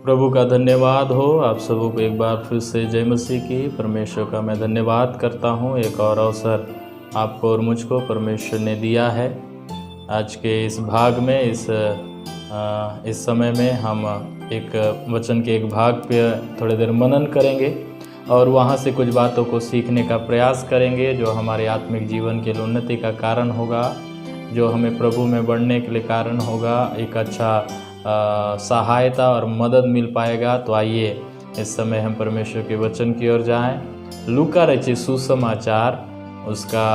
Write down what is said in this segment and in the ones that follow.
प्रभु का धन्यवाद हो। आप सबों को एक बार फिर से जय मसीह की। परमेश्वर का मैं धन्यवाद करता हूँ। एक और अवसर आपको और मुझको परमेश्वर ने दिया है। आज के इस भाग में इस समय में हम एक वचन के एक भाग पे थोड़ी देर मनन करेंगे और वहाँ से कुछ बातों को सीखने का प्रयास करेंगे जो हमारे आत्मिक जीवन के लिए उन्नति का कारण होगा, जो हमें प्रभु में बढ़ने के लिए कारण होगा, एक अच्छा सहायता और मदद मिल पाएगा। तो आइए इस समय हम परमेश्वर के वचन की ओर जाएं। लूका रचित सुसमाचार उसका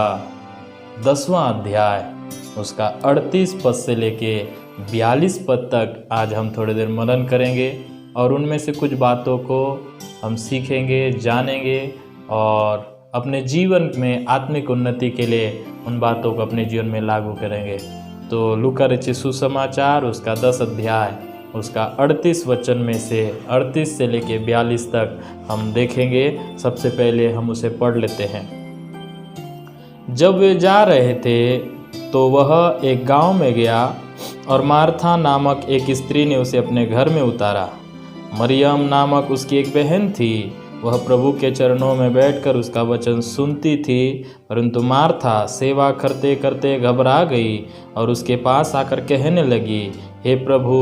10वां अध्याय उसका 38 पद से लेके 42 पद तक आज हम थोड़ी देर मनन करेंगे और उनमें से कुछ बातों को हम सीखेंगे, जानेंगे और अपने जीवन में आत्मिक उन्नति के लिए उन बातों को अपने जीवन में लागू करेंगे। तो लूका रचित सुसमाचार उसका 10 अध्याय उसका 38 वचन में से 38 से लेके 42 तक हम देखेंगे। सबसे पहले हम उसे पढ़ लेते हैं। जब वे जा रहे थे तो वह एक गांव में गया और मार्था नामक एक स्त्री ने उसे अपने घर में उतारा। मरियम नामक उसकी एक बहन थी, वह प्रभु के चरणों में बैठकर उसका वचन सुनती थी। परंतु मार्था सेवा करते करते घबरा गई और उसके पास आकर कहने लगी, हे प्रभु,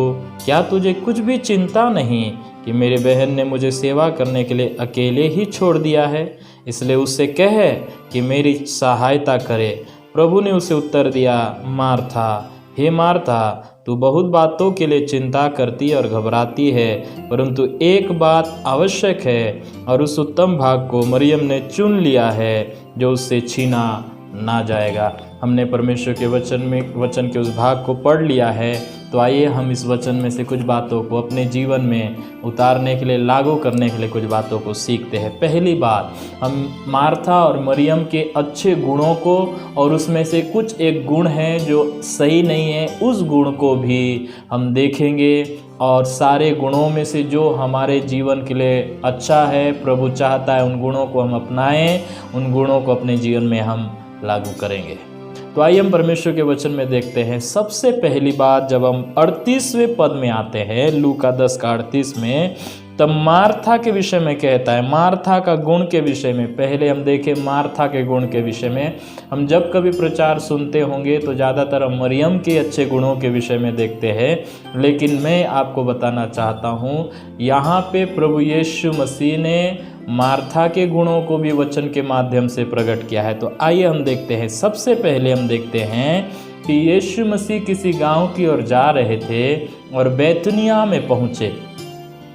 क्या तुझे कुछ भी चिंता नहीं कि मेरी बहन ने मुझे सेवा करने के लिए अकेले ही छोड़ दिया है? इसलिए उससे कह कि मेरी सहायता करे। प्रभु ने उसे उत्तर दिया, मार्था, हे मार्था, तू बहुत बातों के लिए चिंता करती और घबराती है, परंतु एक बात आवश्यक है और उस उत्तम भाग को मरियम ने चुन लिया है जो उससे छीना ना जाएगा। हमने परमेश्वर के वचन के उस भाग को पढ़ लिया है। तो आइए हम इस वचन में से कुछ बातों को अपने जीवन में उतारने के लिए, लागू करने के लिए कुछ बातों को सीखते हैं। पहली बात, हम मार्था और मरियम के अच्छे गुणों को और उसमें से कुछ एक गुण है जो सही नहीं है, उस गुण को भी हम देखेंगे और सारे गुणों में से जो हमारे जीवन के लिए अच्छा है, प्रभु चाहता है उन गुणों को हम अपनाएं, उन गुणों को अपने जीवन में हम लागू करेंगे। तो आइए हम परमेश्वर के वचन में देखते हैं। सबसे पहली बात, जब हम 38वें पद में आते हैं, लूका 10 का 38 में, तब मार्था के विषय में कहता है, मार्था का गुण के विषय में। पहले हम देखें मार्था के गुण के विषय में। हम जब कभी प्रचार सुनते होंगे तो ज़्यादातर हम मरियम के अच्छे गुणों के विषय में देखते हैं, लेकिन मैं आपको बताना चाहता हूँ यहाँ पे प्रभु यीशु मसीह ने मार्था के गुणों को भी वचन के माध्यम से प्रकट किया है। तो आइए हम देखते हैं। सबसे पहले हम देखते हैं कि यीशु मसीह किसी गांव की ओर जा रहे थे और बैतनिय्याह में पहुँचे।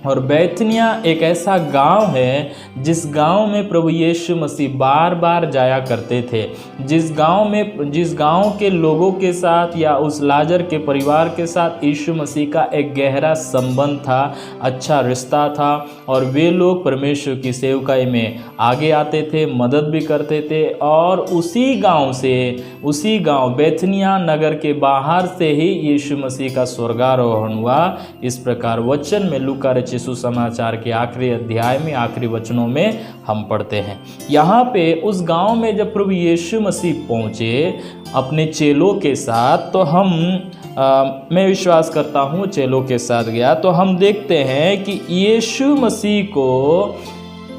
और बैतनिय्याह एक ऐसा गांव है जिस गांव में प्रभु यीशु मसीह बार बार जाया करते थे, जिस गांव के लोगों के साथ या उस लाजर के परिवार के साथ यीशु मसीह का एक गहरा संबंध था, अच्छा रिश्ता था और वे लोग परमेश्वर की सेवकाई में आगे आते थे, मदद भी करते थे। और उसी गांव बैतनिय्याह नगर के बाहर से ही यीशु मसीह का स्वर्गारोहण हुआ। इस प्रकार वचन में लूका रचित सुसमाचार के आखिरी अध्याय में आखिरी वचनों में हम पढ़ते हैं। यहाँ पे उस गांव में जब प्रभु यीशु मसीह पहुँचे अपने चेलों के साथ, तो मैं विश्वास करता हूँ चेलों के साथ गया, तो हम देखते हैं कि यीशु मसीह को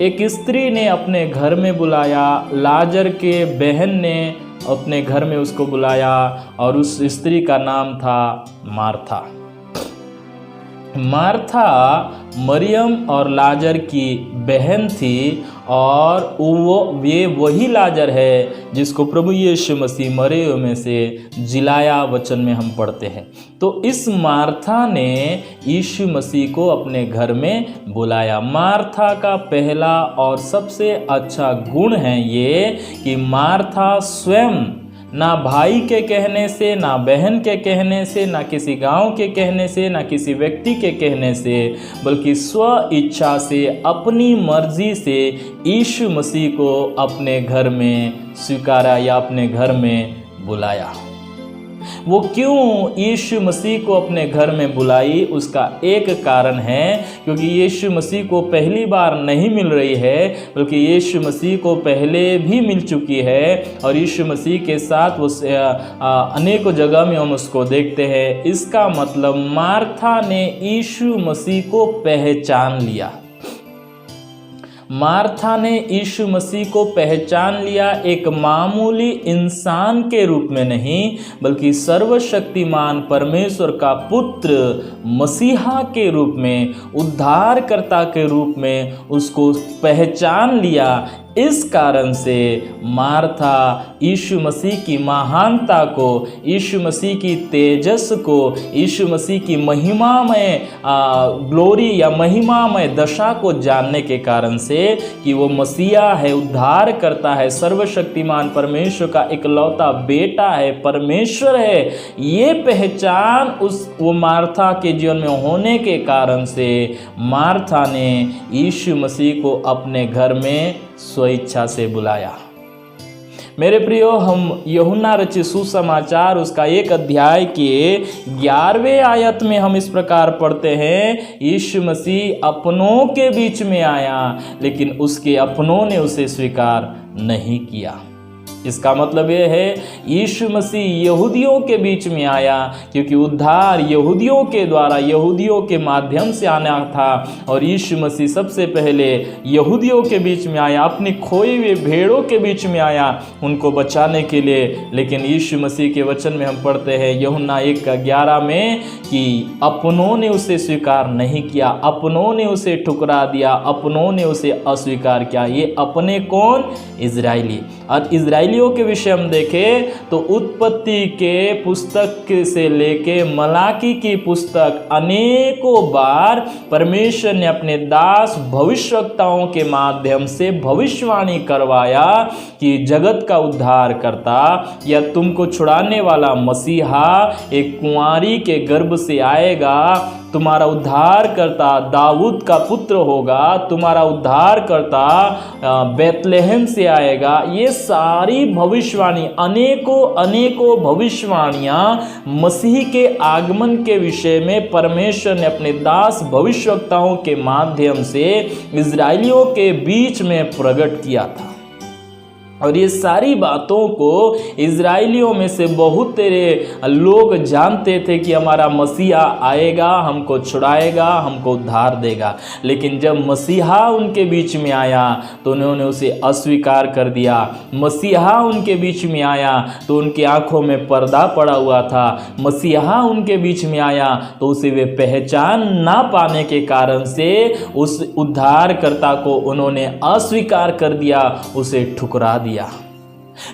एक स्त्री ने अपने घर में बुलाया, लाजर के बहन ने अपने घर में उसको बुलाया और उस स्त्री का नाम था मार्था। मार्था मरियम और लाजर की बहन थी और ये वही लाजर है जिसको प्रभु यीशु मसीह मरे हुए में से जिलाया, वचन में हम पढ़ते हैं। तो इस मार्था ने यीशु मसीह को अपने घर में बुलाया। मार्था का पहला और सबसे अच्छा गुण है ये कि मार्था स्वयं ना भाई के कहने से, ना बहन के कहने से, ना किसी गांव के कहने से, ना किसी व्यक्ति के कहने से, बल्कि स्व इच्छा से, अपनी मर्जी से यीशु मसीह को अपने घर में स्वीकारा या अपने घर में बुलाया। वो क्यों यीशु मसीह को अपने घर में बुलाई, उसका एक कारण है क्योंकि यीशु मसीह को पहली बार नहीं मिल रही है, बल्कि यीशु मसीह को पहले भी मिल चुकी है और यीशु मसीह के साथ वो अनेकों जगह में हम उसको देखते हैं। इसका मतलब मार्था ने यीशु मसीह को पहचान लिया। मार्था ने यीशु मसीह को पहचान लिया, एक मामूली इंसान के रूप में नहीं बल्कि सर्वशक्तिमान परमेश्वर का पुत्र मसीहा के रूप में, उद्धारकर्ता के रूप में उसको पहचान लिया। इस कारण से मार्था यीशु मसीह की महानता को, यीशु मसीह की तेजस को, यीशु मसीह की महिमामय ग्लोरी या महिमामय दशा को जानने के कारण से कि वो मसीहा है, उद्धार करता है, सर्वशक्तिमान परमेश्वर का इकलौता बेटा है, परमेश्वर है, ये पहचान वो मार्था के जीवन में होने के कारण से मार्था ने यीशु मसीह को अपने घर में स्वेच्छा से बुलाया। मेरे प्रियो, हम यूहन्ना रचित सुसमाचार उसका 1 अध्याय के 11वें आयत में हम इस प्रकार पढ़ते हैं, यीशु मसीह अपनों के बीच में आया लेकिन उसके अपनों ने उसे स्वीकार नहीं किया। इसका मतलब यह है यीशु मसीह यहूदियों के बीच में आया क्योंकि उद्धार यहूदियों के द्वारा, यहूदियों के माध्यम से आना था और यीशु मसीह सबसे पहले यहूदियों के बीच में आया, अपनी खोई हुई भेड़ों के बीच में आया उनको बचाने के लिए। लेकिन यीशु मसीह के वचन में हम पढ़ते हैं यूहन्ना 1:11 में कि अपनों ने उसे स्वीकार नहीं किया, अपनों ने उसे ठुकरा दिया, अपनों ने उसे अस्वीकार किया। ये अपने कौन? इजराइली। और इजराइलियों के विषय हम देखें तो उत्पत्ति के पुस्तक से लेके मलाकी की पुस्तक अनेकों बार परमेश्वर ने अपने दास भविष्यवक्ताओं के माध्यम से भविष्यवाणी करवाया कि जगत का उद्धार करता या तुमको छुड़ाने वाला मसीहा एक कुंवारी के गर्भ से आएगा, तुम्हारा उद्धार करता दाऊद का पुत्र होगा, तुम्हारा उद्धार करता बेतलेहम से आएगा। ये सारी भविष्यवाणी, अनेकों भविष्यवाणियां मसीह के आगमन के विषय में परमेश्वर ने अपने दास भविष्यवक्ताओं के माध्यम से इजराइलियों के बीच में प्रकट किया था। और ये सारी बातों को इजराइलियों में से बहुत तेरे लोग जानते थे कि हमारा मसीहा आएगा, हमको छुड़ाएगा, हमको उद्धार देगा। लेकिन जब मसीहा उनके बीच में आया तो उन्होंने उसे अस्वीकार कर दिया। मसीहा उनके बीच में आया तो उनकी आंखों में पर्दा पड़ा हुआ था। मसीहा उनके बीच में आया तो उसे वे पहचान ना पाने के कारण से उस उद्धारकर्ता को उन्होंने अस्वीकार कर दिया, उसे ठुकरा दिया।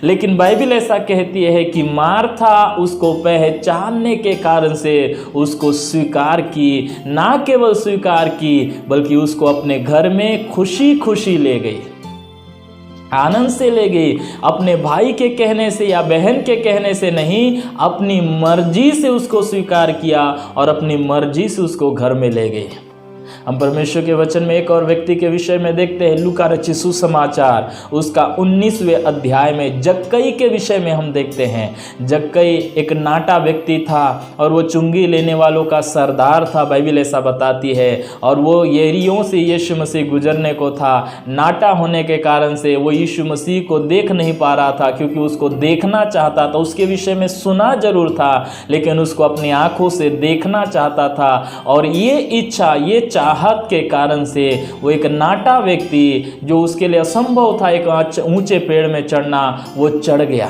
लेकिन बाइबल ऐसा कहती है कि मार्था उसको पहचानने के कारण से उसको स्वीकार की, ना केवल स्वीकार की बल्कि उसको अपने घर में खुशी खुशी ले गई, आनंद से ले गई। अपने भाई के कहने से या बहन के कहने से नहीं, अपनी मर्जी से उसको स्वीकार किया और अपनी मर्जी से उसको घर में ले गई। हम परमेश्वर के वचन में एक और व्यक्ति के विषय में देखते हैं, लूका रचित सुसमाचार उसका 19वें अध्याय में जक्कई के विषय में हम देखते हैं। जक्कई एक नाटा व्यक्ति था और वो चुंगी लेने वालों का सरदार था, बाइबल ऐसा बताती है। और वो यरीहों से यीशु मसीह गुजरने को था। नाटा होने के कारण से वो यीशु मसीह को देख नहीं पा रहा था, क्योंकि उसको देखना चाहता था। उसके विषय में सुना जरूर था लेकिन उसको अपनी आंखों से देखना चाहता था। और ये इच्छा, ये चाहत के कारण से वो एक नाटा व्यक्ति, जो उसके लिए असंभव था एक ऊंचे पेड़ में चढ़ना, वो चढ़ गया।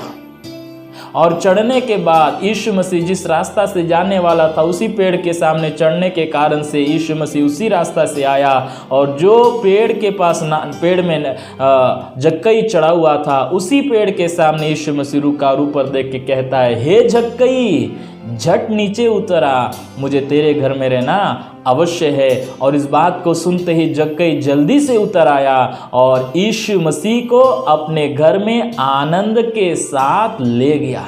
और चढ़ने के बाद यीशु मसीह जिस रास्ता से जाने वाला था उसी पेड़ के सामने चढ़ने के कारण से यीशु मसीह उसी रास्ता से आया। और जो पेड़ के पास पेड़ में जक्कई चढ़ा हुआ था उसी पेड़ के सामने यीशु मसीह रुका और ऊपर देख के कहता है, हे जक्कई झट नीचे उतरा, मुझे तेरे घर में रहना अवश्य है। और इस बात को सुनते ही जक्कई जल्दी से उतर आया और यीशु मसीह को अपने घर में आनंद के साथ ले गया।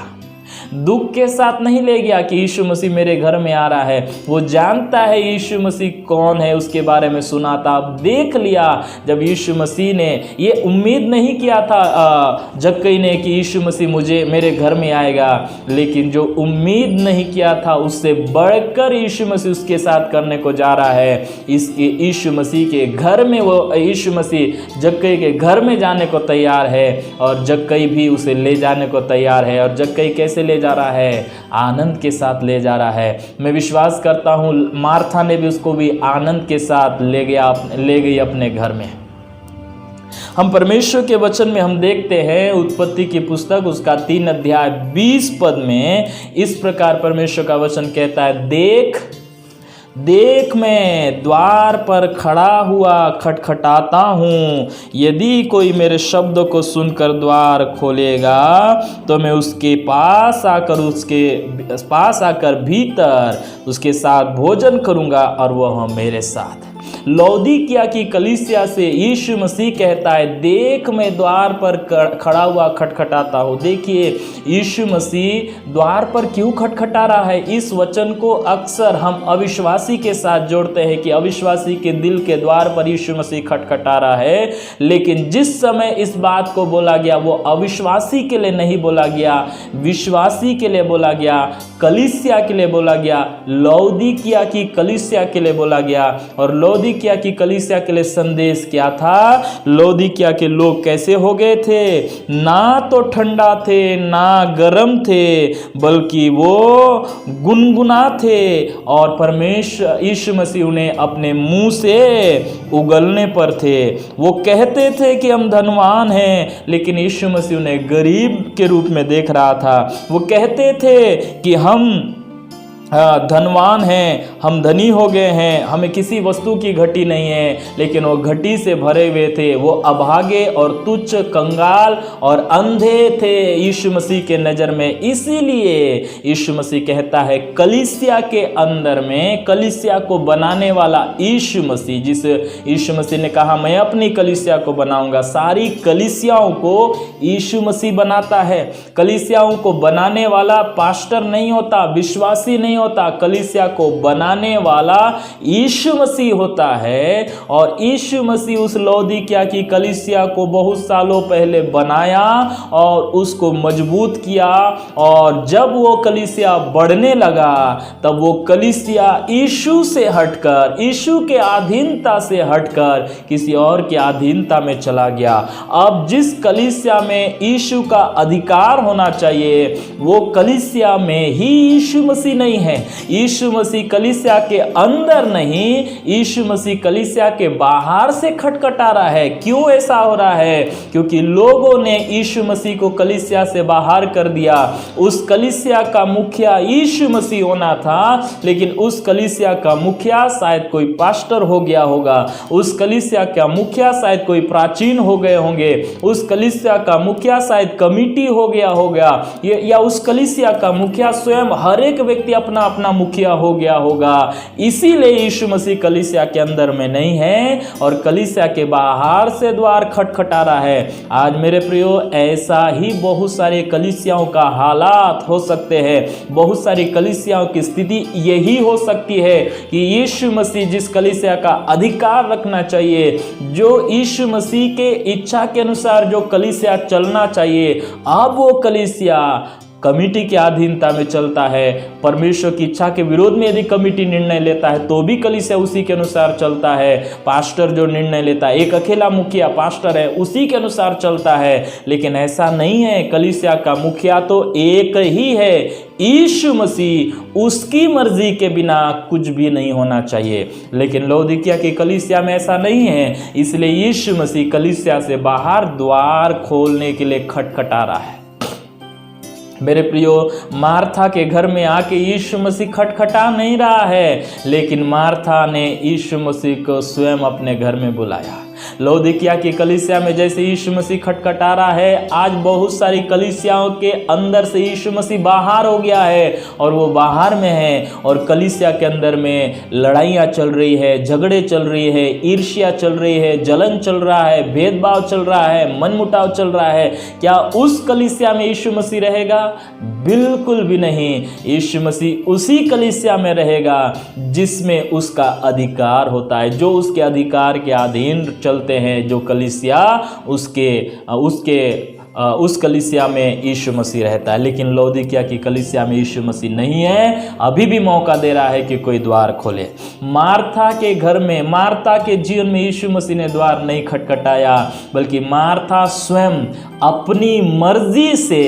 दुख के साथ नहीं ले गया कि यीशु मसीह मेरे घर में आ रहा है। वो जानता है यीशु मसीह कौन है, उसके बारे में सुना था, अब देख लिया। जब यीशु मसीह ने ये उम्मीद नहीं किया था जक्कई ने कि यीशु मसीह मेरे घर में आएगा, लेकिन जो उम्मीद नहीं किया था उससे बढ़कर यीशु मसीह उसके साथ करने को जा रहा है। इसके यीशु मसीह के घर में वो यीशु मसीह जक्कई के घर में जाने को तैयार है और जक्कई भी उसे ले जाने को तैयार है। और जक्कई कैसे ले जा रहा है? आनंद के साथ ले जा रहा है। मैं विश्वास करता हूँ मार्था ने भी उसको भी आनंद के साथ ले गई अपने घर में। हम परमेश्वर के वचन में हम देखते हैं उत्पत्ति की पुस्तक उसका 3 अध्याय 20 पद में इस प्रकार परमेश्वर का वचन कहता है, देख मैं द्वार पर खड़ा हुआ खटखटाता हूँ, यदि कोई मेरे शब्द को सुनकर द्वार खोलेगा तो मैं उसके पास आकर भीतर उसके साथ भोजन करूँगा और वह मेरे साथ। लौदीकिया की कलीसिया से यीशु मसीह कहता है, देख मैं द्वार पर खड़ा हुआ खटखटाता हूँ। देखिए यीशु मसीह द्वार पर क्यों खटखटा रहा है? इस वचन को अक्सर हम अविश्वासी के साथ जोड़ते हैं कि अविश्वासी के दिल के द्वार पर यीशु मसीह खटखटा रहा है, लेकिन जिस समय इस बात को बोला गया वो अविश्वासी के लिए नहीं बोला गया, विश्वासी के लिए बोला गया, कलीसिया के लिए बोला गया, लौदीकिया की कलीसिया के लिए बोला गया। और लौदीकिया की कलीसिया के लिए संदेश क्या था? लौदीकिया के लोग कैसे हो गए थे? ना तो ठंडा थे ना गर्म थे, बल्कि वो गुनगुना थे और परमेश्वर यीशु मसीह उन्हें अपने मुंह से उगलने पर थे। वो कहते थे कि हम धनवान हैं, लेकिन यीशु मसीह उन्हें गरीब के रूप में देख रहा था। वो कहते थे कि हम धनवान हैं, हम धनी हो गए हैं, हमें किसी वस्तु की घटी नहीं है, लेकिन वो घटी से भरे हुए थे। वो अभागे और तुच्छ, कंगाल और अंधे थे यीशु मसीह के नज़र में। इसीलिए यीशु मसीह कहता है कलीसिया के अंदर में, कलीसिया को बनाने वाला यीशु मसीह, जिस यीशु मसीह ने कहा मैं अपनी कलीसिया को बनाऊंगा, सारी कलीसियाओं को यीशु मसीह बनाता है। कलीसियाओं को बनाने वाला पास्टर नहीं होता, विश्वासी नहीं होता, कलीसिया को बनाने वाला यीशु मसीह होता है। और यीशु मसीह उस लौदीकिया की कलीसिया को बहुत सालों पहले बनाया और उसको मजबूत किया, और जब वो कलीसिया बढ़ने लगा तब वो कलीसिया यीशु से हटकर, यीशु के अधीनता से हटकर किसी और की अधीनता में चला गया। अब जिस कलीसिया में यीशु का अधिकार होना चाहिए वो कलीसिया में ही यीशु मसीह नहीं है। यीशु मसीह कलीसिया के अंदर नहीं, यीशु मसीह कलीसिया के बाहर से खटखटा रहा है। क्यों ऐसा हो रहा है? क्योंकि लोगों ने यीशु मसीह को कलीसिया से बाहर कर दिया। उस कलीसिया का मुखिया यीशु मसीह होना था, लेकिन उस कलीसिया का मुखिया शायद कोई पास्टर हो गया होगा, उस कलीसिया का मुखिया शायद कोई प्राचीन हो गए होंगे, उस कलीसिया का मुखिया शायद कमिटी हो गया होगा, या उस कलीसिया का मुखिया स्वयं, हर एक व्यक्ति अपना अपना मुखिया हो गया होगा। इसीलिए यीशु मसीह कलीसिया के अंदर में नहीं है और कलीसिया के बाहर से द्वार खटखटा रहा है। आज मेरे प्रियो, ऐसा ही बहुत सारे कलीसियाओं का हालात हो सकते हैं। बहुत सारी कलीसियाओं की स्थिति यही हो सकती है कि यीशु मसीह जिस कलीसिया का अधिकार रखना चाहिए, जो यीशु मसीह के इच्छा के अनुसार जो कलीसिया चलना चाहिए, अब वो कलीसिया कमिटी की अधीनता में चलता है। परमेश्वर की इच्छा के विरोध में यदि कमिटी निर्णय लेता है तो भी कलीसिया उसी के अनुसार चलता है। पास्टर जो निर्णय लेता है, एक अकेला मुखिया पास्टर है, उसी के अनुसार चलता है। लेकिन ऐसा नहीं है, कलीसिया का मुखिया तो एक ही है, यीशु मसीह। उसकी मर्जी के बिना कुछ भी नहीं होना चाहिए। लेकिन लौदीकिया की कलीसिया में ऐसा नहीं है, इसलिए यीशु मसीह कलीसिया से बाहर द्वार खोलने के लिए खटखटा रहा है। मेरे प्रियो, मार्था के घर में आके यीशु मसीह खटखटा नहीं रहा है, लेकिन मार्था ने यीशु मसीह को स्वयं अपने घर में बुलाया। लौदीकिया की कलीसिया में जैसे यीशु मसीह खटखटा रहा है, आज बहुत सारी कलीसियाओं के अंदर से यीशु मसीह बाहर हो गया है और वो बाहर में है, और कलीसिया के अंदर में लड़ाइयाँ चल रही है, झगड़े चल रही है, ईर्ष्या चल रही है, जलन चल रहा है, भेदभाव चल रहा है, मनमुटाव चल रहा है। क्या उस कलीसिया में यीशु मसीह रहेगा? बिल्कुल भी नहीं। यीशु मसीह उसी कलीसिया में रहेगा जिसमें उसका अधिकार होता है, जो उसके अधिकार के अधीन चलते हैं, जो कलीसिया उस कलीसिया में यीशु मसीह रहता है। लेकिन लौदीकिया की कलीसिया में यीशु मसीह नहीं है। अभी भी मौका दे रहा है कि कोई द्वार खोले। मार्था के घर में, मार्था के जीवन में यीशु मसीह ने द्वार नहीं खटखटाया, बल्कि मार्था स्वयं अपनी मर्जी से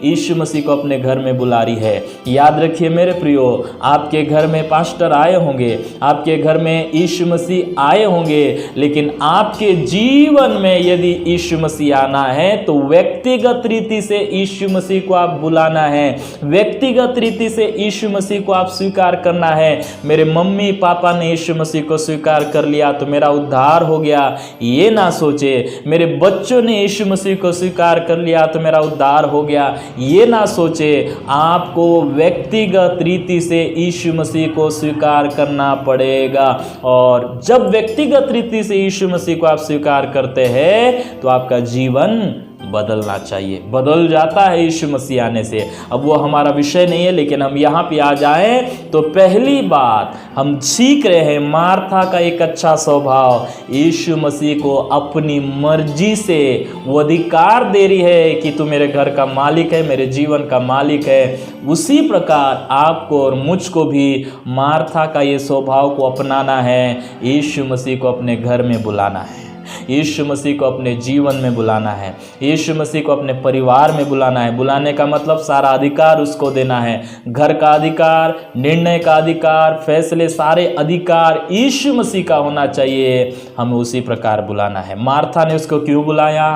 यीशु मसीह को अपने घर में बुला रही है। याद रखिए मेरे प्रियो, आपके घर में पास्टर आए होंगे, आपके घर में यीशु मसीह आए होंगे, लेकिन आपके जीवन में यदि यीशु मसीह आना है तो व्यक्तिगत रीति से यीशु मसीह को आप बुलाना है, व्यक्तिगत रीति से यीशु मसीह को आप स्वीकार करना है। मेरे मम्मी पापा ने यीशु मसीह को स्वीकार कर लिया तो मेरा उद्धार हो गया, ये ना सोचे। मेरे बच्चों ने यीशु मसीह को स्वीकार कर लिया तो मेरा उद्धार हो गया, ये ना सोचे। आपको व्यक्तिगत रीति से यीशु मसीह को स्वीकार करना पड़ेगा। और जब व्यक्तिगत रीति से यीशु मसीह को आप स्वीकार करते हैं तो आपका जीवन बदलना चाहिए, बदल जाता है यीशु मसीह आने से। अब वो हमारा विषय नहीं है, लेकिन हम यहाँ पे आ जाएं तो पहली बात हम सीख रहे हैं मार्था का एक अच्छा स्वभाव। यीशु मसीह को अपनी मर्जी से वो अधिकार दे रही है कि तू मेरे घर का मालिक है, मेरे जीवन का मालिक है। उसी प्रकार आपको और मुझको भी मार्था का ये स्वभाव को अपनाना है, यीशु मसीह को अपने घर में बुलाना है, यीशु मसीह को अपने जीवन में बुलाना है, यीशु मसीह को अपने परिवार में बुलाना है। बुलाने का मतलब सारा अधिकार उसको देना है, घर का अधिकार, निर्णय का अधिकार, फैसले, सारे अधिकार यीशु मसीह का होना चाहिए। हमें उसी प्रकार बुलाना है। मार्था ने उसको क्यों बुलाया?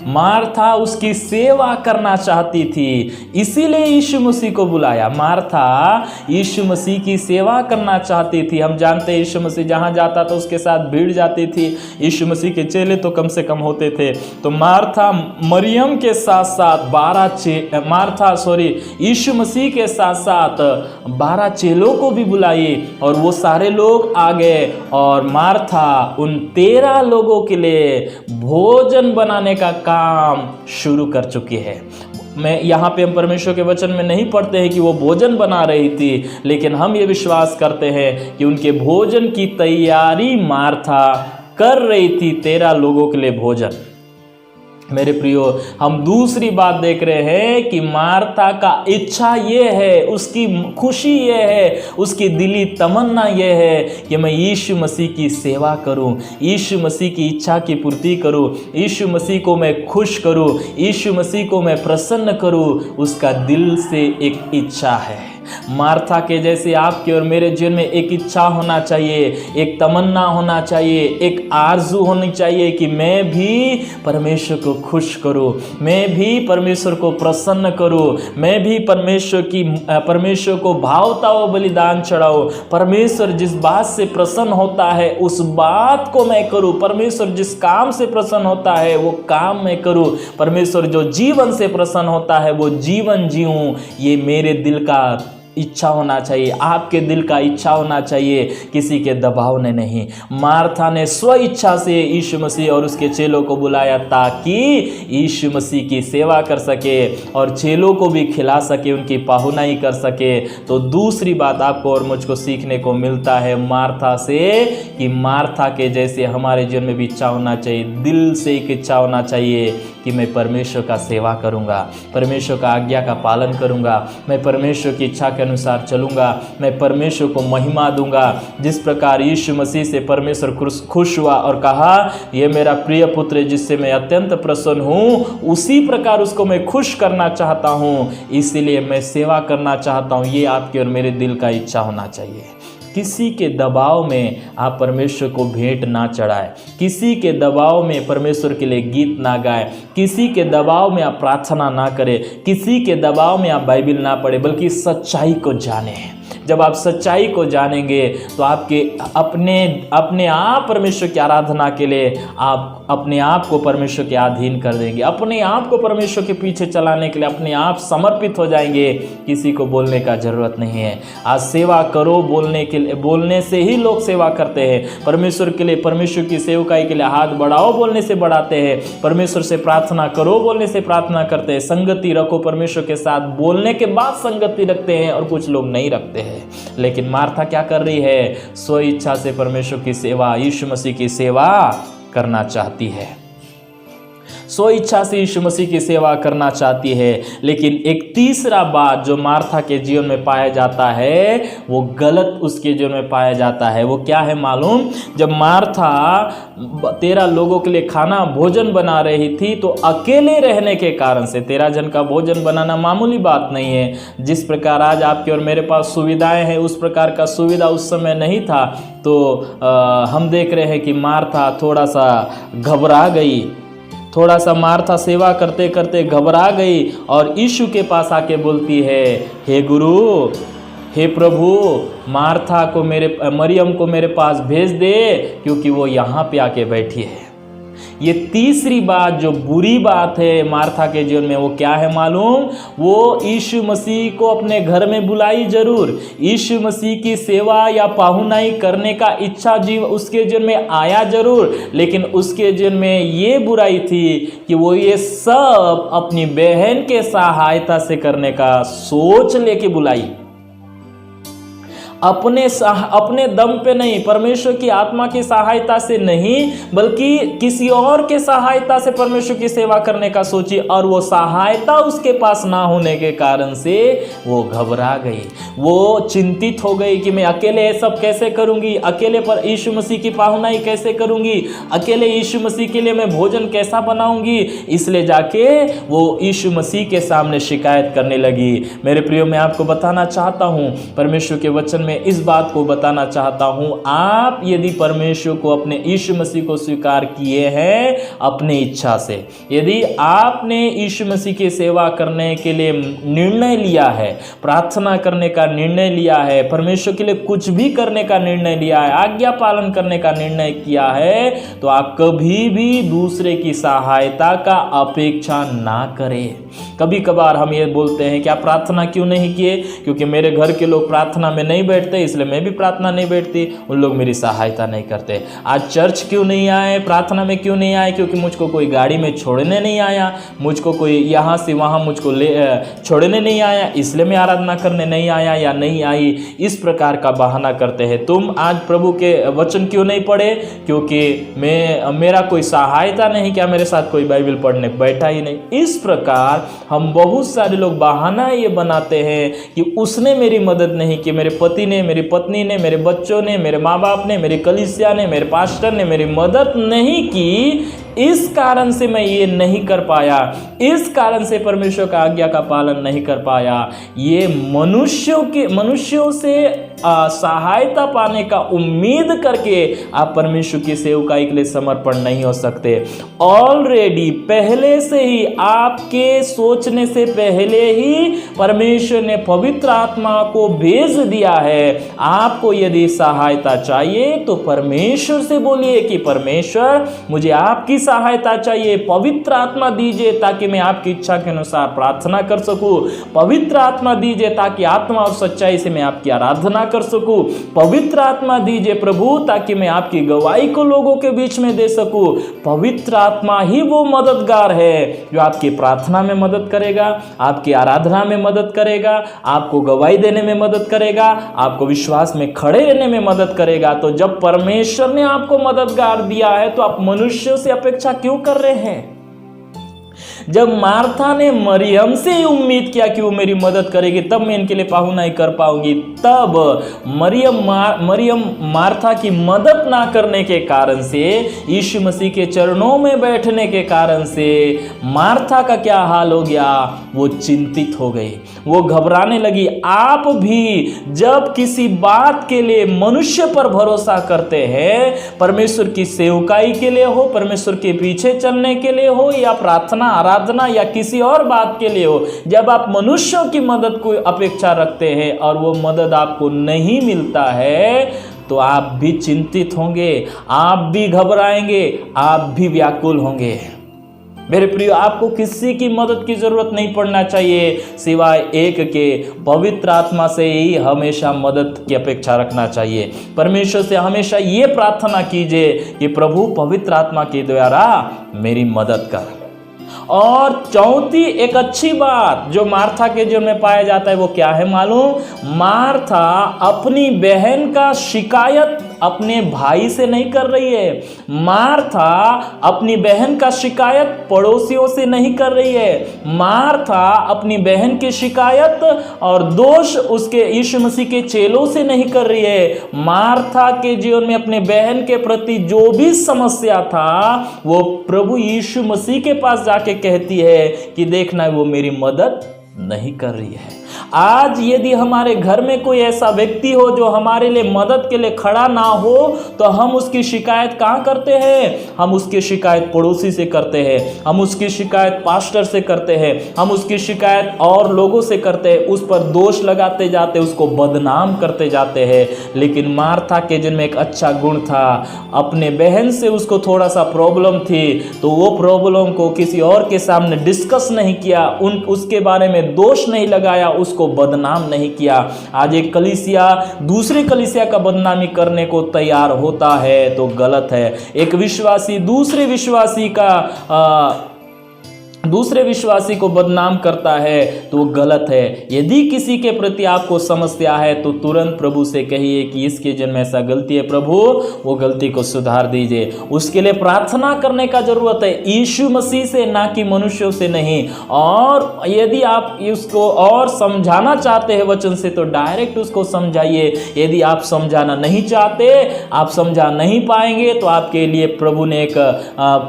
मार्था उसकी सेवा करना चाहती थी, इसीलिए यीशु मसीह को बुलाया। मार्था यीशु मसीह की सेवा करना चाहती थी। हम जानते हैं यीशु मसीह जहाँ जाता था उसके साथ भीड़ जाती थी। यीशु मसीह के चेले तो कम से कम होते थे। तो मार्था मरियम के साथ साथ यीशु मसीह के साथ साथ 12 चेलों को भी बुलाई और वो सारे लोग आ गए और मार्था उन 13 लोगों के लिए भोजन बनाने का काम शुरू कर चुकी है। मैं यहाँ पे हम परमेश्वर के वचन में नहीं पढ़ते हैं कि वो भोजन बना रही थी, लेकिन हम ये विश्वास करते हैं कि उनके भोजन की तैयारी मार्था कर रही थी, 13 लोगों के लिए भोजन। मेरे प्रियो, हम दूसरी बात देख रहे हैं कि मार्था का इच्छा ये है, उसकी खुशी ये है, उसकी दिली तमन्ना ये है कि मैं यीशु मसीह की सेवा करूं, यीशु मसीह की इच्छा की पूर्ति करूं, यीशु मसीह को मैं खुश करूं, यीशु मसीह को मैं प्रसन्न करूं। उसका दिल से एक इच्छा है। मार्था के जैसे आपके और मेरे जीवन में एक इच्छा होना चाहिए, एक तमन्ना होना चाहिए, एक आरजू होनी चाहिए कि मैं भी परमेश्वर को खुश करूं, मैं भी परमेश्वर को प्रसन्न करूं, मैं भी परमेश्वर को भावता हुआ बलिदान चढ़ाऊं। परमेश्वर जिस बात से प्रसन्न होता है उस बात को मैं करूं, परमेश्वर जिस काम से प्रसन्न होता है वो काम मैं करूं, परमेश्वर जो जीवन से प्रसन्न होता है वो जीवन जीऊं। ये मेरे दिल का इच्छा होना चाहिए, आपके दिल का इच्छा होना चाहिए, किसी के दबाव ने नहीं। मार्था ने स्व इच्छा से यीशु मसीह और उसके चेलों को बुलाया ताकि यीशु मसीह की सेवा कर सके और चेलों को भी खिला सके, उनकी पाहुनाई कर सके। तो दूसरी बात आपको और मुझको सीखने को मिलता है मार्था से कि मार्था के जैसे हमारे जीवन में भी इच्छा होना चाहिए, दिल से एक इच्छा होना चाहिए कि मैं परमेश्वर का सेवा करूंगा, परमेश्वर का आज्ञा का पालन करूंगा, मैं परमेश्वर की इच्छा के अनुसार चलूंगा, मैं परमेश्वर को महिमा दूंगा। जिस प्रकार यीशु मसीह से परमेश्वर खुश हुआ और कहा यह मेरा प्रिय पुत्र है जिससे मैं अत्यंत प्रसन्न हूं, उसी प्रकार उसको मैं खुश करना चाहता हूं, इसीलिए मैं सेवा करना चाहता हूं। ये आपके और मेरे दिल का इच्छा होना चाहिए। किसी के दबाव में आप परमेश्वर को भेंट ना चढ़ाएं, किसी के दबाव में परमेश्वर के लिए गीत ना गाएं, किसी के दबाव में आप प्रार्थना ना करें, किसी के दबाव में आप बाइबल ना पढ़ें, बल्कि सच्चाई को जानें। जब आप सच्चाई को जानेंगे तो आपके अपने आप परमेश्वर की आराधना के लिए आप अपने आप को परमेश्वर के अधीन कर देंगे, अपने आप को परमेश्वर के पीछे चलाने के लिए अपने आप समर्पित हो जाएंगे। किसी को बोलने का जरूरत नहीं है। आज सेवा करो बोलने के लिए, बोलने से ही लोग सेवा करते हैं। परमेश्वर के लिए, परमेश्वर की सेवकाई के लिए हाथ बढ़ाओ बोलने से बढ़ाते हैं। परमेश्वर से प्रार्थना करो बोलने से प्रार्थना करते हैं। संगति रखो परमेश्वर के साथ बोलने के बाद संगति रखते हैं, और कुछ लोग नहीं रखते हैं। लेकिन मार्था क्या कर रही है? स्व इच्छा से परमेश्वर की सेवा, यीशु मसीह की सेवा करना चाहती है, स्व इच्छा से यीशु मसीह की सेवा करना चाहती है। लेकिन एक तीसरा बात जो मार्था के जीवन में पाया जाता है, वो गलत उसके जीवन में पाया जाता है। वो क्या है मालूम? जब मार्था 13 लोगों के लिए खाना भोजन बना रही थी, तो अकेले रहने के कारण से, 13 जन का भोजन बनाना मामूली बात नहीं है। जिस प्रकार आज आपके और मेरे पास सुविधाएं हैं, उस प्रकार का सुविधा उस समय नहीं था। तो हम देख रहे हैं कि मार्था थोड़ा सा घबरा गई, थोड़ा सा मार्था सेवा करते करते घबरा गई और यीशु के पास आके बोलती है, हे गुरु, हे प्रभु, मार्था को मरियम को मेरे पास भेज दे, क्योंकि वो यहाँ पे आके बैठी है। ये तीसरी बात जो बुरी बात है मार्था के जीवन में, वो क्या है मालूम? वो यीशु मसीह को अपने घर में बुलाई जरूर, यीशु मसीह की सेवा या पाहुनाई करने का इच्छा जीव उसके जीवन में आया जरूर, लेकिन उसके जीवन में ये बुराई थी कि वो ये सब अपनी बहन के सहायता से करने का सोच लेके बुलाई। अपने दम पे नहीं, परमेश्वर की आत्मा की सहायता से नहीं, बल्कि किसी और के सहायता से परमेश्वर की सेवा करने का सोची, और वो सहायता उसके पास ना होने के कारण से वो घबरा गई, वो चिंतित हो गई कि मैं अकेले ये सब कैसे करूंगी, अकेले पर यीशु मसीह की पाहुनाई कैसे करूंगी, अकेले यीशु मसीह के लिए मैं भोजन कैसा बनाऊंगी। इसलिए जाके वो यीशु मसीह के सामने शिकायत करने लगी। मेरे प्रियो, मैं आपको बताना चाहता हूं, परमेश्वर के वचन इस बात को बताना चाहता हूं, आप यदि परमेश्वर को, अपने यीशु मसीह को स्वीकार किए हैं अपनी इच्छा से, यदि आपने यीशु मसीह की सेवा करने के लिए निर्णय लिया है, प्रार्थना करने का निर्णय लिया है, परमेश्वर के लिए कुछ भी करने का निर्णय लिया है, आज्ञा पालन करने का निर्णय किया है, तो आप कभी भी दूसरे की सहायता का अपेक्षा ना करें। कभी कभार हम ये बोलते हैं कि आप प्रार्थना क्यों नहीं किए? क्योंकि मेरे घर के लोग प्रार्थना में नहीं बैठते, इसलिए मैं भी प्रार्थना नहीं बैठती, उन लोग मेरी सहायता नहीं करते। आज चर्च क्यों नहीं आए, प्रार्थना में क्यों नहीं आए? क्योंकि मुझको कोई गाड़ी में छोड़ने नहीं आया, मुझको कोई यहाँ से वहाँ मुझको छोड़ने नहीं आया, इसलिए मैं आराधना करने नहीं आया या नहीं आई। इस प्रकार का बहाना करते हैं। तुम आज प्रभु के वचन क्यों नहीं पढ़े? क्योंकि मेरा कोई सहायता नहीं, क्या मेरे साथ कोई बाइबल पढ़ने बैठा ही नहीं। इस प्रकार हम बहुत सारे लोग बहाना ये बनाते हैं कि उसने मेरी मदद नहीं की, मेरे पति ने, मेरी पत्नी ने, मेरे बच्चों ने, मेरे माँ बाप ने, मेरी कलीसिया ने, मेरे पास्टर ने मेरी मदद नहीं की, इस कारण से मैं ये नहीं कर पाया, इस कारण से परमेश्वर का आज्ञा का पालन नहीं कर पाया। ये मनुष्यों से सहायता पाने का उम्मीद करके आप परमेश्वर की सेवकाई के लिए समर्पण नहीं हो सकते। ऑलरेडी पहले से ही, आपके सोचने से पहले ही परमेश्वर ने पवित्र आत्मा को भेज दिया है। आपको यदि सहायता चाहिए तो परमेश्वर से बोलिए कि परमेश्वर, मुझे आपकी सहायता चाहिए, पवित्र आत्मा दीजिए ताकि मैं आपकी इच्छा के अनुसार प्रार्थना कर सकूं, पवित्र आत्मा दीजिए ताकि आत्मा और सच्चाई से मैं आपकी आराधना कर सकूं, पवित्र आत्मा दीजिए प्रभु ताकि मैं आपकी गवाही को लोगों के बीच में दे सकूं। पवित्र आत्मा ही वो मददगार है जो आपकी प्रार्थना में मदद करेगा, आपकी आराधना में मदद करेगा, आपको गवाही देने में मदद करेगा, आपको विश्वास में खड़े रहने में मदद करेगा। तो जब परमेश्वर ने आपको मददगार दिया है तो आप मनुष्यों से अपेक्षा क्यों कर रहे हैं? जब मार्था ने मरियम से उम्मीद किया कि वो मेरी मदद करेगी, तब मैं इनके लिए पाहुनाई कर पाऊंगी, तब मरियम मार्था की मदद ना करने के कारण से, यीशु मसीह के चरणों में बैठने के कारण से मार्था का क्या हाल हो गया? वो चिंतित हो गई, वो घबराने लगी। आप भी जब किसी बात के लिए मनुष्य पर भरोसा करते हैं, परमेश्वर की सेवकाई के लिए हो, परमेश्वर के पीछे चलने के लिए हो, या प्रार्थना आराधना या किसी और बात के लिए हो, जब आप मनुष्यों की मदद को अपेक्षा रखते हैं और वो मदद आपको नहीं मिलता है, तो आप भी चिंतित होंगे, आप भी घबराएंगे, आप भी व्याकुल होंगे। मेरे प्रियो, आपको किसी की मदद की जरूरत नहीं पड़ना चाहिए सिवाय एक के, पवित्र आत्मा से ही हमेशा मदद की अपेक्षा रखना चाहिए। परमेश्वर से हमेशा ये प्रार्थना कीजिए कि प्रभु पवित्र आत्मा के द्वारा मेरी मदद कर। और चौथी एक अच्छी बात जो मार्था के जीवन में पाया जाता है वो क्या है मालूम? मार्था अपनी बहन का शिकायत अपने भाई से नहीं कर रही है। मार्था अपनी बहन का शिकायत पड़ोसियों से नहीं कर रही है। मार्था अपनी बहन की शिकायत और दोष उसके यीशु मसीह के चेलों से नहीं कर रही है। मार्था के जीवन में अपने बहन के प्रति जो भी समस्या था वो प्रभु यीशु मसीह के पास जाके कहती है कि देखना वो मेरी मदद नहीं कर रही है। आज यदि हमारे घर में कोई ऐसा व्यक्ति हो जो हमारे लिए मदद के लिए खड़ा ना हो, तो हम उसकी शिकायत कहाँ करते हैं? हम उसकी शिकायत पड़ोसी से करते हैं, हम उसकी शिकायत पास्टर से करते हैं, हम उसकी शिकायत और लोगों से करते हैं, उस पर दोष लगाते जाते, उसको बदनाम करते जाते हैं। लेकिन मार्था के जिनमें एक अच्छा गुण था, अपने बहन से उसको थोड़ा सा प्रॉब्लम थी तो वो प्रॉब्लम को किसी और के सामने डिस्कस नहीं किया, उसके बारे में दोष नहीं लगाया, उसको बदनाम नहीं किया। आज एक कलीसिया दूसरी कलीसिया का बदनामी करने को तैयार होता है तो गलत है। एक विश्वासी दूसरे विश्वासी को बदनाम करता है तो वो गलत है। यदि किसी के प्रति आपको समस्या है तो तुरंत प्रभु से कहिए कि इसके जन्म में ऐसा गलती है, प्रभु वो गलती को सुधार दीजिए। उसके लिए प्रार्थना करने का जरूरत है, यीशु मसीह से, ना कि मनुष्यों से नहीं। और यदि आप उसको और समझाना चाहते हैं वचन से तो डायरेक्ट उसको समझाइए। यदि आप समझाना नहीं चाहते, आप समझा नहीं पाएंगे, तो आपके लिए प्रभु ने एक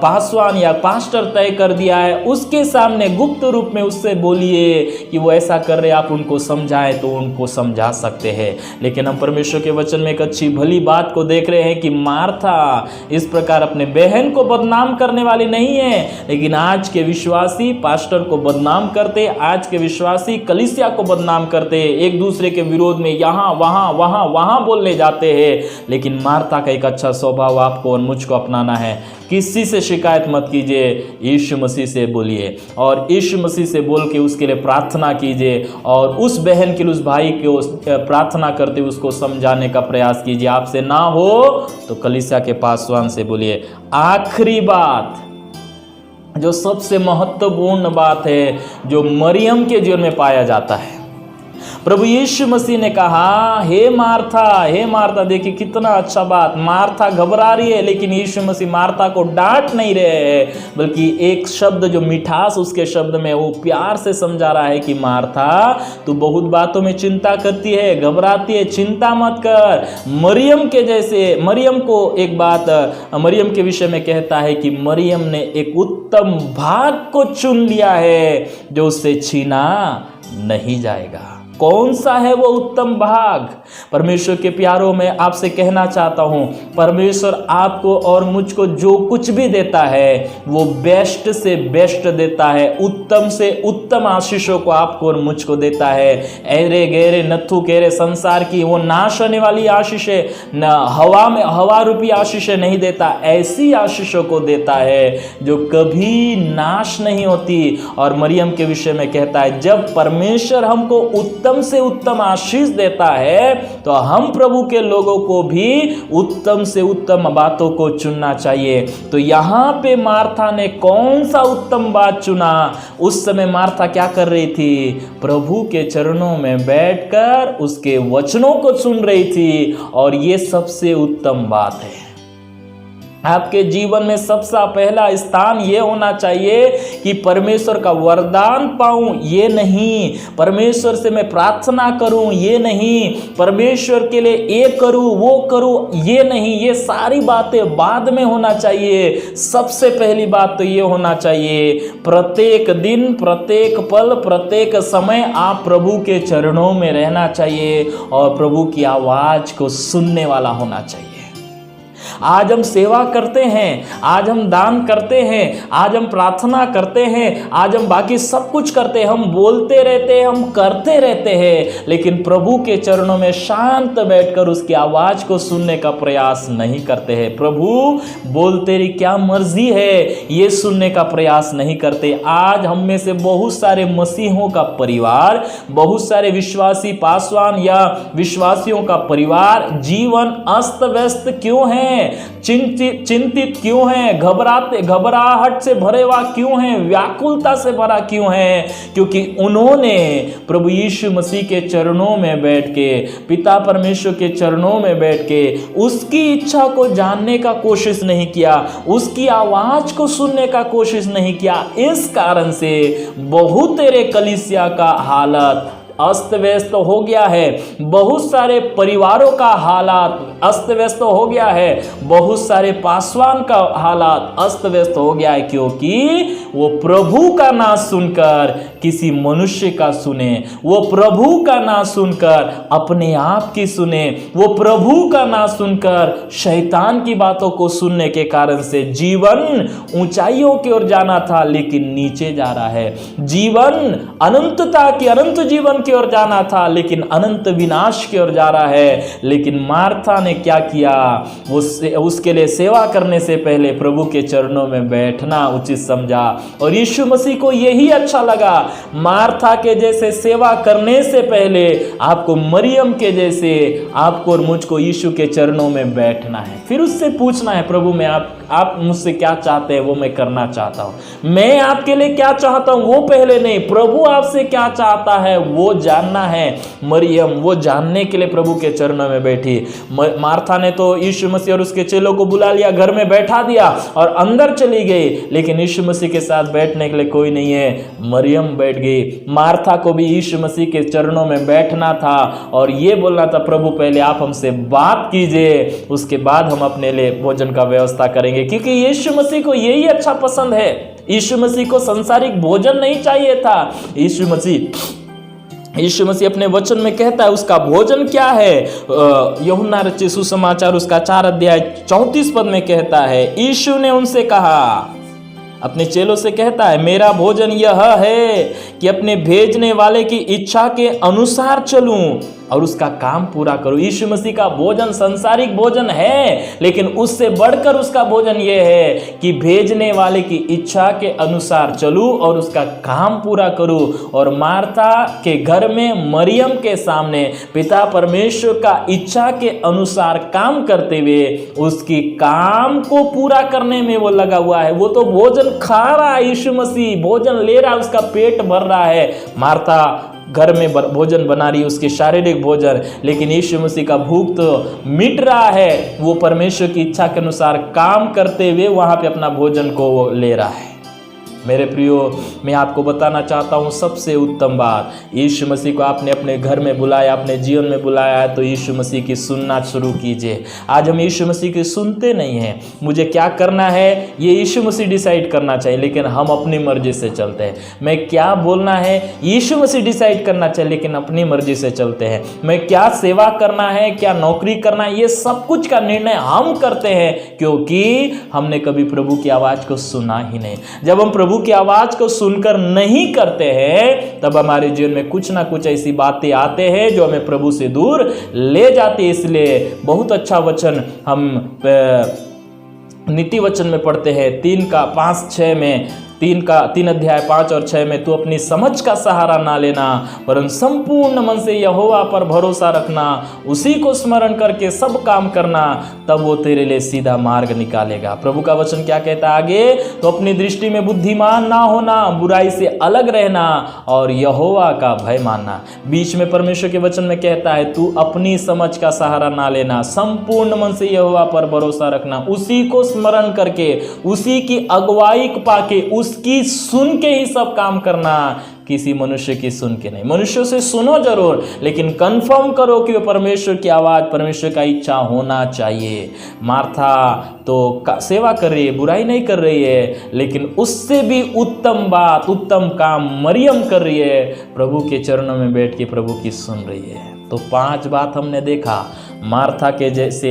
पासवान या पास्टर तय कर दिया है, उसके सामने गुप्त रूप में उससे बोलिए कि वो ऐसा कर रहे, आप उनको समझाएं तो उनको समझा सकते हैं। लेकिन हम परमेश्वर के वचन में एक अच्छी भली बात को देख रहे हैं कि मार्था इस प्रकार अपने बहन को बदनाम करने वाली नहीं है। लेकिन आज के विश्वासी पास्टर को बदनाम करते, आज के विश्वासी कलीसिया को बदनाम करते, एक दूसरे के विरोध में यहाँ वहाँ बोलने जाते हैं। लेकिन मार्था का एक अच्छा स्वभाव आपको और मुझको अपनाना है। किसी से शिकायत मत कीजिए, यीशु मसीह से बोलिए और यीशु मसीह से बोल के उसके लिए प्रार्थना कीजिए और उस बहन के लिए, उस भाई को प्रार्थना करते हुए उसको समझाने का प्रयास कीजिए। आपसे ना हो तो कलीसिया के पासवान से बोलिए। आखिरी बात, जो सबसे महत्वपूर्ण बात है, जो मरियम के जीवन में पाया जाता है, प्रभु यीशु मसीह ने कहा, हे मार्था, देखिए कितना अच्छा बात, मार्था घबरा रही है लेकिन यीशु मसीह मार्था को डांट नहीं रहे हैं, बल्कि एक शब्द जो मिठास उसके शब्द में, वो प्यार से समझा रहा है कि मार्था तू बहुत बातों में चिंता करती है, घबराती है, चिंता मत कर। मरियम के जैसे, मरियम को एक बात मरियम के विषय में कहता है कि मरियम ने एक उत्तम भाग को चुन लिया है जो उससे छीना नहीं जाएगा। कौन सा है वो उत्तम भाग? परमेश्वर के प्यारों में आपसे कहना चाहता हूं, परमेश्वर आपको और मुझको जो कुछ भी देता है वो बेस्ट से बेस्ट देता है, उत्तम से उत्तम आशीषों को आपको और मुझको देता है। ऐरे गहरे नथु केरे संसार की वो नाश होने वाली आशीषें, न हवा में हवा रूपी आशीषें नहीं देता, ऐसी आशीषों को देता है जो कभी नाश नहीं होती। और मरियम के विषय में कहता है, जब परमेश्वर हमको उत्तम से उत्तम आशीष देता है तो हम प्रभु के लोगों को भी उत्तम से उत्तम बातों को चुनना चाहिए। तो यहां पे मार्था ने कौन सा उत्तम बात चुना? उस समय मार्था क्या कर रही थी? प्रभु के चरणों में बैठकर उसके वचनों को सुन रही थी। और ये सबसे उत्तम बात है। आपके जीवन में सबसे पहला स्थान ये होना चाहिए कि परमेश्वर का वरदान पाऊं, ये नहीं, परमेश्वर से मैं प्रार्थना करूं, ये नहीं, परमेश्वर के लिए ये करूं वो करूं, ये नहीं। ये सारी बातें बाद में होना चाहिए। सबसे पहली बात तो ये होना चाहिए, प्रत्येक दिन, प्रत्येक पल, प्रत्येक समय आप प्रभु के चरणों में रहना चाहिए और प्रभु की आवाज को सुनने वाला होना चाहिए। आज हम सेवा करते हैं, आज हम दान करते हैं, आज हम प्रार्थना करते हैं, आज हम बाकी सब कुछ करते हैं, हम बोलते रहते हैं, हम करते रहते हैं, लेकिन प्रभु के चरणों में शांत बैठकर उसकी आवाज को सुनने का प्रयास नहीं करते हैं। प्रभु बोल तेरी क्या मर्जी है ये सुनने का प्रयास नहीं करते। आज हम में से बहुत सारे मसीहों का परिवार, बहुत सारे विश्वासी पासवान या विश्वासियों का परिवार जीवन अस्त व्यस्त क्यों है, चिंतित क्यों है, घबराहट से भरे हुआ क्यों है, व्याकुलता से भरा क्यों है? क्योंकि उन्होंने प्रभु यीशु मसीह के चरणों में बैठ के, पिता परमेश्वर के चरणों में बैठ के उसकी इच्छा को जानने का कोशिश नहीं किया, उसकी आवाज को सुनने का कोशिश नहीं किया। इस कारण से बहुत तेरे कलीसिया का हालत अस्त व्यस्त हो गया है, बहुत सारे परिवारों का हालात अस्त व्यस्त हो गया है, बहुत सारे पासवान का हालात अस्त व्यस्त हो गया है, क्योंकि वो प्रभु का ना सुनकर किसी मनुष्य का सुने, वो प्रभु का ना सुनकर अपने आप की सुने, वो प्रभु का ना सुनकर शैतान की बातों को सुनने के कारण से जीवन ऊंचाइयों की ओर जाना था लेकिन नीचे जा रहा है। जीवन अनंतता की, अनंत जीवन की ओर जाना था लेकिन अनंत विनाश की ओर जा रहा है। लेकिन मार्था ने क्या किया? उसके लिए सेवा करने से पहले प्रभु के चरणों में बैठना उचित समझा और यीशु मसीह को यही अच्छा लगा। मार्था के जैसे सेवा करने से पहले आपको मरियम के जैसे आपको और मुझको यीशु के चरणों में बैठना है, फिर उससे पूछना है प्रभु मैं आप मुझसे क्या चाहते हैं वो मैं करना चाहता हूं। मैं आपके लिए क्या चाहता हूं वो पहले नहीं, प्रभु आपसे क्या चाहता है वो जानना है। मरियम वो जानने के लिए प्रभु के चरणों में बैठी। मार्था ने तो यीशु मसीह और उसके चेलों को बुला लिया, घर में बैठा दिया और अंदर चली गई, लेकिन यीशु मसीह के साथ बैठने के लिए कोई नहीं है। मरियम बैठ गई। मार्था को भी यीशु मसीह के चरणों में बैठना था और ये बोलना था प्रभु पहले आप हमसे बात कीजिए, उसके बाद हम अपने लिए भोजन का व्यवस्था करेंगे, क्योंकि यीशु मसीह को यही अच्छा पसंद है। यीशु मसीह को सांसारिक भोजन नहीं चाहिए था। यीशु मसीह अपने वचन में कहता है उसका भोजन क्या है। यूहन्ना रचित सुसमाचार उसका 4 अध्याय 34 पद में कहता है, यीशु ने उनसे कहा, अपने चेलों से कहता है मेरा भोजन यह है कि अपने भेजने वाले की इच्छा के अनुसार चलूं और उसका काम पूरा करूं। यीशु मसीह का भोजन सांसारिक भोजन है, लेकिन उससे बढ़कर उसका भोजन यह है कि भेजने वाले की इच्छा के अनुसार चलूं और उसका काम पूरा करूं। और मार्था के घर में मरियम के सामने पिता परमेश्वर का इच्छा के अनुसार काम करते हुए उसकी काम को पूरा करने में वो लगा हुआ है। वो तो भोजन खा रहा है, यीशु मसीह भोजन ले रहा है, उसका पेट भर रहा है। मार्था घर में भोजन बना रही है, उसके शारीरिक भोजन, लेकिन यीशु मसीह का भूख तो मिट रहा है। वो परमेश्वर की इच्छा के अनुसार काम करते हुए वहां पे अपना भोजन को वो ले रहा है। मेरे प्रियो, मैं आपको बताना चाहता हूँ सबसे उत्तम बात, यीशु मसीह को आपने अपने घर में बुलाया, अपने जीवन में बुलाया है, तो यीशु मसीह की सुनना शुरू कीजिए। आज हम यीशु मसीह की सुनते नहीं हैं। मुझे क्या करना है ये यीशु मसीह डिसाइड करना चाहिए, लेकिन हम अपनी मर्जी से चलते हैं। मैं क्या बोलना है यीशु मसीह डिसाइड करना चाहिए, लेकिन अपनी मर्जी से चलते हैं। मैं क्या सेवा करना है, क्या नौकरी करना है, ये सब कुछ का निर्णय हम करते हैं, क्योंकि हमने कभी प्रभु की आवाज़ को सुना ही नहीं। जब हम प्रभु की आवाज को सुनकर नहीं करते हैं, तब हमारे जीवन में कुछ ना कुछ ऐसी बातें आते हैं जो हमें प्रभु से दूर ले जाती है। इसलिए बहुत अच्छा वचन हम नीति वचन में पढ़ते हैं 3:5-6 में, 3 अध्याय 5 और 6 में, तू अपनी समझ का सहारा ना लेना वरन संपूर्ण मन से यहोवा पर भरोसा रखना, उसी को स्मरण करके सब काम करना, तब वो तेरे लिए सीधा मार्ग निकालेगा। प्रभु का वचन क्या कहता है आगे? तो अपनी दृष्टि में बुद्धिमान ना होना, बुराई से अलग रहना और यहोवा का भय मानना। बीच में परमेश्वर के वचन में कहता है तू अपनी समझ का सहारा ना लेना, संपूर्ण मन से यहोवा पर भरोसा रखना, उसी को स्मरण करके, उसी की अगुवाई पाके, उसकी सुन के ही सब काम करना, किसी मनुष्य की सुन के नहीं। मनुष्य से सुनो जरूर, लेकिन कंफर्म करो कि वो परमेश्वर की आवाज, परमेश्वर का इच्छा होना चाहिए। मार्था तो सेवा कर रही है, बुराई नहीं कर रही है, लेकिन उससे भी उत्तम बात, उत्तम काम मरियम कर रही है, प्रभु के चरणों में बैठ के प्रभु की सुन रही है। तो 5 बात हमने देखा। मार्था के जैसे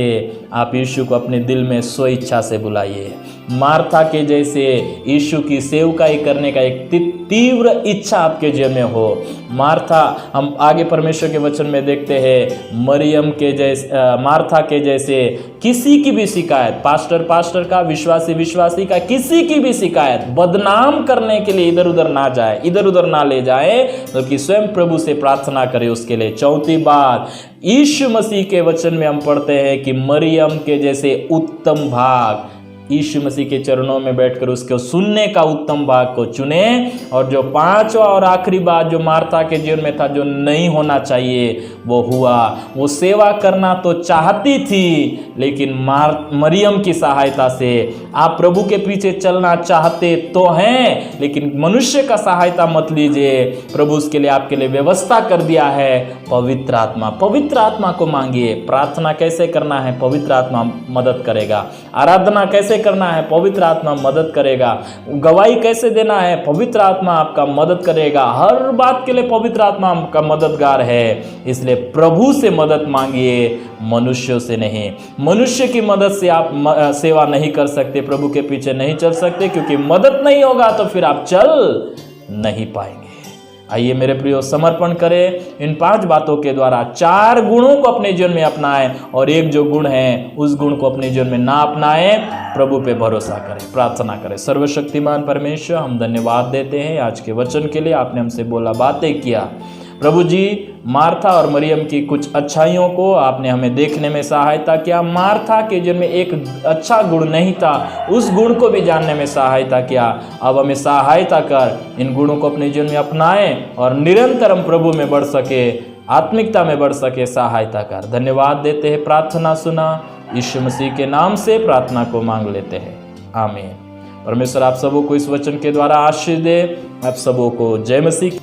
आप यीशु को अपने दिल में स्व इच्छा से बुलाइए। मार्था के जैसे यीशु की सेवकाई करने का एक तीव्र इच्छा आपके जीवन में हो। मार्था, हम आगे परमेश्वर के वचन में देखते हैं, मरियम के जैसे, मार्था के जैसे किसी की भी शिकायत, पास्टर का, विश्वासी का, किसी की भी शिकायत बदनाम करने के लिए इधर उधर ना जाए, इधर उधर ना ले जाए, बल्कि स्वयं प्रभु से प्रार्थना करे उसके लिए। चौथी बात, यीशु मसीह के वचन में हम पढ़ते हैं कि मरियम के जैसे उत्तम भाग, यीशु मसीह के चरणों में बैठकर उसको सुनने का उत्तम भाग को चुने। और जो पांचवा और आखिरी बात जो मार्था के जीवन में था, जो नहीं होना चाहिए, वो हुआ। वो सेवा करना तो चाहती थी, लेकिन मरियम की सहायता से, आप प्रभु के पीछे चलना चाहते तो हैं, लेकिन मनुष्य का सहायता मत लीजिए। प्रभु उसके लिए आपके लिए व्यवस्था कर दिया है, पवित्र आत्मा। पवित्र आत्मा को मांगिए। प्रार्थना कैसे करना है, पवित्र आत्मा मदद करेगा। आराधना कैसे करना है, पवित्र आत्मा मदद करेगा। गवाही कैसे देना है, पवित्र आत्मा आपका मदद करेगा। हर बात के लिए पवित्र आत्मा आपका मददगार है। इसलिए प्रभु से मदद मांगिए, मनुष्यों से नहीं। मनुष्य की मदद से आप सेवा नहीं कर सकते, प्रभु के पीछे नहीं चल सकते, क्योंकि मदद नहीं होगा तो फिर आप चल नहीं पाएंगे। आइए मेरे प्रियो, समर्पण करें। इन 5 बातों के द्वारा 4 गुणों को अपने जीवन में अपनाएं, और एक जो गुण है उस गुण को अपने जीवन में ना अपनाएं। प्रभु पे भरोसा करें, प्रार्थना करें। सर्वशक्तिमान परमेश्वर, हम धन्यवाद देते हैं आज के वचन के लिए। आपने हमसे बोला, बातें किया। प्रभु जी, मार्था और मरियम की कुछ अच्छाइयों को आपने हमें देखने में सहायता किया। मार्था के जीवन में एक अच्छा गुण नहीं था, उस गुण को भी जानने में सहायता किया। अब हमें सहायता कर इन गुणों को अपने जीवन में अपनाएं और निरंतर हम प्रभु में बढ़ सके, आत्मिकता में बढ़ सके, सहायता कर। धन्यवाद देते हैं, प्रार्थना सुना। यीशु मसीह के नाम से प्रार्थना को मांग लेते हैं, आमीन। परमेश्वर आप सबों को इस वचन के द्वारा आशीष दे। आप सबों को जय मसीह।